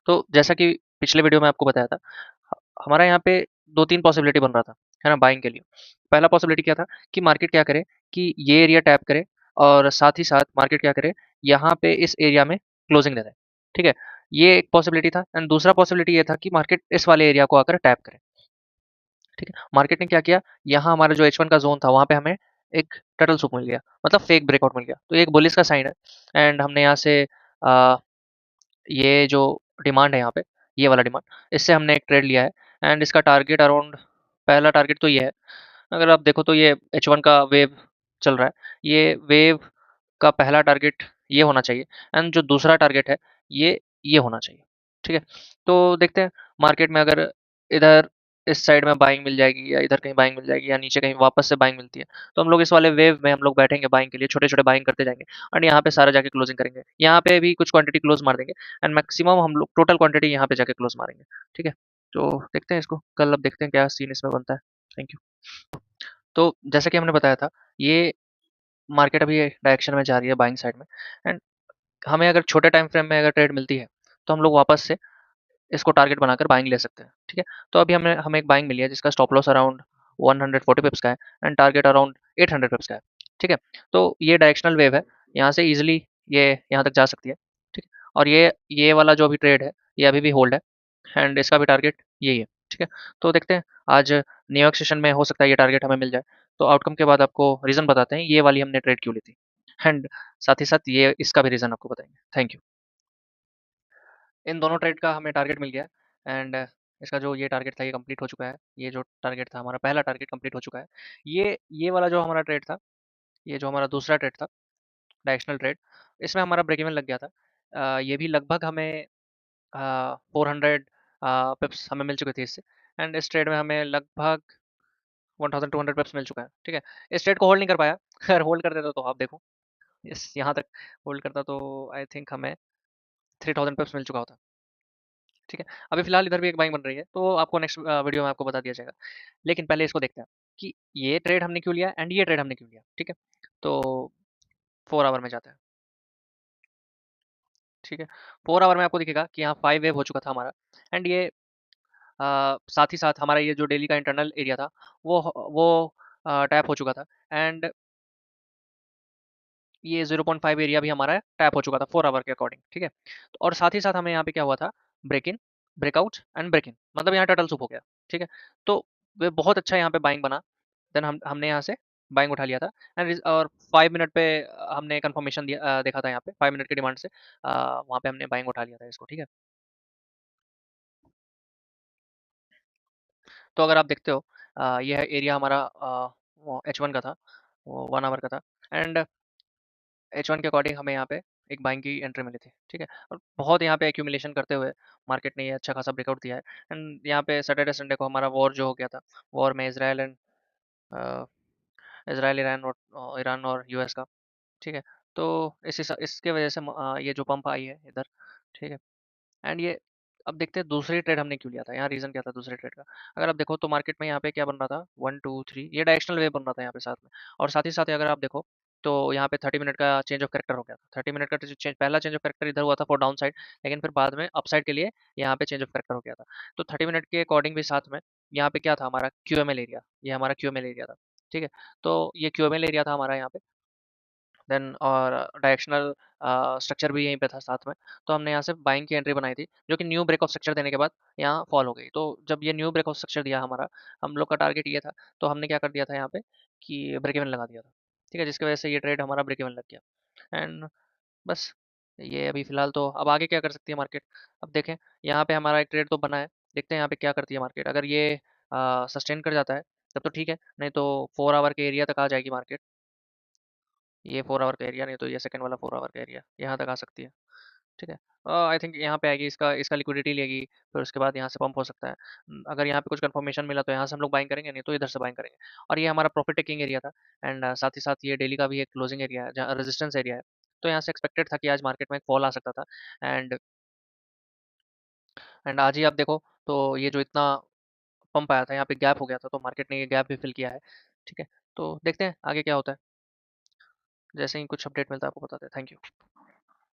तो जैसा कि पिछले वीडियो में आपको बताया था, हमारा यहाँ पे 2-3 पॉसिबिलिटी बन रहा था, है ना? बाइंग के लिए। पहला पॉसिबिलिटी क्या था कि मार्केट क्या करे कि ये एरिया टैप करे और साथ ही साथ मार्केट क्या करे, यहाँ पे इस एरिया में क्लोजिंग दे दे, ठीक है? ये एक पॉसिबिलिटी था एंड दूसरा पॉसिबिलिटी ये था कि मार्केट इस वाले एरिया को आकर टैप करे, ठीक है? मार्केट ने क्या किया, यहाँ हमारा जो H1 का ज़ोन था, वहाँ पे हमें एक टर्टल सूप मिल गया, मतलब फेक ब्रेकआउट मिल गया। तो ये एक बुलिश का साइन है एंड हमने यहाँ से अ, ये जो डिमांड है यहाँ पे, ये वाला डिमांड, इससे हमने एक ट्रेड लिया है एंड इसका टारगेट अराउंड, पहला टारगेट तो ये है। अगर आप देखो तो ये H1 का वेव चल रहा है, ये वेव का पहला टारगेट ये होना चाहिए एंड जो दूसरा टारगेट है ये होना चाहिए, ठीक है? तो देखते हैं मार्केट में अगर इधर इस साइड में बाइंग मिल जाएगी या इधर कहीं बाइंग मिल जाएगी या नीचे कहीं वापस से बाइंग मिलती है, तो हम लोग इस वाले वेव में हम लोग बैठेंगे बाइंग के लिए, छोटे छोटे बाइंग करते जाएंगे और यहाँ पे सारा जाके क्लोजिंग करेंगे, यहाँ पे भी कुछ क्वांटिटी क्लोज मार देंगे एंड मैक्सिमम हम लोग टोटल क्वांटिटी यहाँ पे जाके क्लोज मारेंगे, ठीक है? तो देखते हैं इसको कल, अब देखते हैं क्या सीन इसमें बनता है। Thank you. तो जैसा कि हमने बताया था, ये मार्केट अभी डायरेक्शन में जा रही है बाइंग साइड में एंड हमें अगर छोटे टाइम फ्रेम में अगर ट्रेड मिलती है, तो हम लोग वापस से इसको टारगेट बनाकर बाइंग ले सकते हैं, ठीक है? तो अभी हमें हमें एक बाइंग मिली है जिसका स्टॉप लॉस अराउंड 140 पिप्स का है एंड टारगेट अराउंड 800 पिप्स का है, ठीक है? तो ये डायरेक्शनल वेव है, यहाँ से इजीली ये यहाँ तक जा सकती है, ठीक है? और ये वाला जो अभी ट्रेड है, ये अभी भी होल्ड है एंड इसका भी टारगेट यही है, ठीक है? तो देखते हैं आज न्यूयॉर्क सेशन में हो सकता है ये टारगेट हमें मिल जाए। तो आउटकम के बाद आपको रीज़न बताते हैं ये वाली हमने ट्रेड क्यों ली थी एंड साथ ही साथ ये इसका भी रीज़न आपको बताएंगे। Thank you. इन दोनों ट्रेड का हमें टारगेट मिल गया एंड इसका जो ये टारगेट था ये कंप्लीट हो चुका है। ये जो टारगेट था हमारा, पहला टारगेट कंप्लीट हो चुका है। ये वाला जो हमारा ट्रेड था, ये जो हमारा दूसरा ट्रेड था, डायरेक्शनल ट्रेड, इसमें हमारा ब्रेक इवन लग गया था। ये भी लगभग हमें 400 पिप्स हमें मिल चुके थे इससे एंड इस ट्रेड में हमें लगभग 1200 पिप्स मिल चुका है, ठीक है? इस ट्रेड को होल्ड नहीं कर पाया। अगर होल्ड कर देता तो आप देखो, इस यहाँ तक होल्ड करता तो आई थिंक हमें 3000 पिप्स मिल चुका होता, ठीक है? अभी फिलहाल इधर भी एक बाइंग बन रही है, तो आपको नेक्स्ट वीडियो में आपको बता दिया जाएगा। लेकिन पहले इसको देखते हैं कि ये ट्रेड हमने क्यों लिया एंड ये ट्रेड हमने क्यों लिया, ठीक है? तो 4 आवर में जाते हैं, ठीक है? 4 आवर में आपको दिखेगा कि यहाँ 5 वेव हो चुका था हमारा एंड ये साथ ही साथ हमारा ये जो डेली का इंटरनल एरिया था, वो टैप हो चुका था एंड ये 0.5 एरिया भी हमारा टैप हो चुका था 4 आवर के अकॉर्डिंग, ठीक है? तो और साथ ही साथ हमें यहाँ पे क्या हुआ था, break in, breakout and break in, मतलब यहाँ टर्टल सूप हो गया, ठीक है? तो वे बहुत अच्छा यहाँ पे बाइंग बना, देन हमने यहाँ से बाइंग उठा लिया था एंड और 5 मिनट पे हमने कंफर्मेशन देखा था यहाँ पे 5 मिनट की डिमांड से वहाँ पे हमने बाइंग उठा लिया था इसको, ठीक है? तो अगर आप देखते हो यह एरिया हमारा H1 का था, वो 1 आवर का था एंड H1 के अकॉर्डिंग हमें यहाँ पे एक बाइंग की एंट्री मिली थी, ठीक है? और बहुत यहाँ पे एक्यूमुलेशन करते हुए मार्केट ने ये अच्छा खासा ब्रेकआउट दिया है एंड यहाँ पे सैटरडे संडे को हमारा वॉर जो हो गया था, वॉर में इसराइल, ईरान और यूएस का, ठीक है? तो इसके वजह से ये जो पंप आई है इधर, ठीक है? एंड ये अब देखते हैं दूसरी ट्रेड हमने क्यों लिया था, यहाँ रीज़न क्या था दूसरे ट्रेड का। अगर आप देखो तो मार्केट में यहाँ पे क्या बन रहा था, 1 2 3, ये डायरेक्शनल वेव बन रहा था यहाँ पे साथ में, और साथ ही साथ अगर आप देखो तो यहाँ पे 30 मिनट का चेंज ऑफ करेक्टर हो गया था। 30 मिनट का चेंज, पहला चेंज ऑफ करेक्टर इधर हुआ था फॉर डाउन साइड, लेकिन फिर बाद में अप साइड के लिए यहाँ पे चेंज ऑफ करेक्टर हो गया था। तो 30 मिनट के अकॉर्डिंग भी साथ में यहाँ पे क्या था, हमारा क्यूएमएल एरिया, ये हमारा क्यूएमएल एरिया था, ठीक है? तो ये क्यूएमएल एरिया था हमारा यहाँ पे, देन और डायरेक्शनल स्ट्रक्चर भी यहीं पे था साथ में। तो हमने यहाँ से बाइंग की एंट्री बनाई थी, जो कि न्यू ब्रेक ऑफ स्ट्रक्चर देने के बाद यहाँ फॉल हो गई। तो जब ये न्यू ब्रेक ऑफ स्ट्रक्चर दिया हमारा, हम लोग का टारगेट ये था, तो हमने क्या कर दिया था यहाँ पे कि ब्रेक इवन लगा दिया था, ठीक है? जिसकी वजह से ये ट्रेड हमारा ब्रेक इवन लग गया एंड बस। ये अभी फिलहाल तो अब आगे क्या कर सकती है मार्केट, अब देखें। यहाँ पे हमारा एक ट्रेड तो बना है, देखते हैं यहाँ पे क्या करती है मार्केट। अगर ये सस्टेन कर जाता है तब तो ठीक है, नहीं तो 4 आवर के एरिया तक आ जाएगी मार्केट। ये 4 आवर का एरिया, नहीं तो ये सेकंड वाला 4 आवर का एरिया यहाँ तक आ सकती है, ठीक है? आई थिंक यहाँ पे आएगी, इसका इसका लिक्विडिटी लेगी, फिर उसके बाद यहाँ से पंप हो सकता है। अगर यहाँ पे कुछ कंफर्मेशन मिला तो यहाँ से हम लोग बाइंग करेंगे, नहीं तो इधर से बाइंग करेंगे। और ये हमारा प्रॉफिट टेकिंग एरिया था एंड साथ ही साथ ये डेली का भी एक क्लोजिंग एरिया है जहाँ रेजिस्टेंस एरिया है। तो यहाँ से एक्सपेक्टेड था कि आज मार्केट में एक फॉल आ सकता था एंड आज ही आप देखो तो ये जो इतना पंप आया था, यहाँ पे गैप हो गया था, तो मार्केट ने ये गैप भी फिल किया है, ठीक है? तो देखते हैं आगे क्या होता है। जैसे ही कुछ अपडेट मिलता है आपको बताते हैं। Thank you.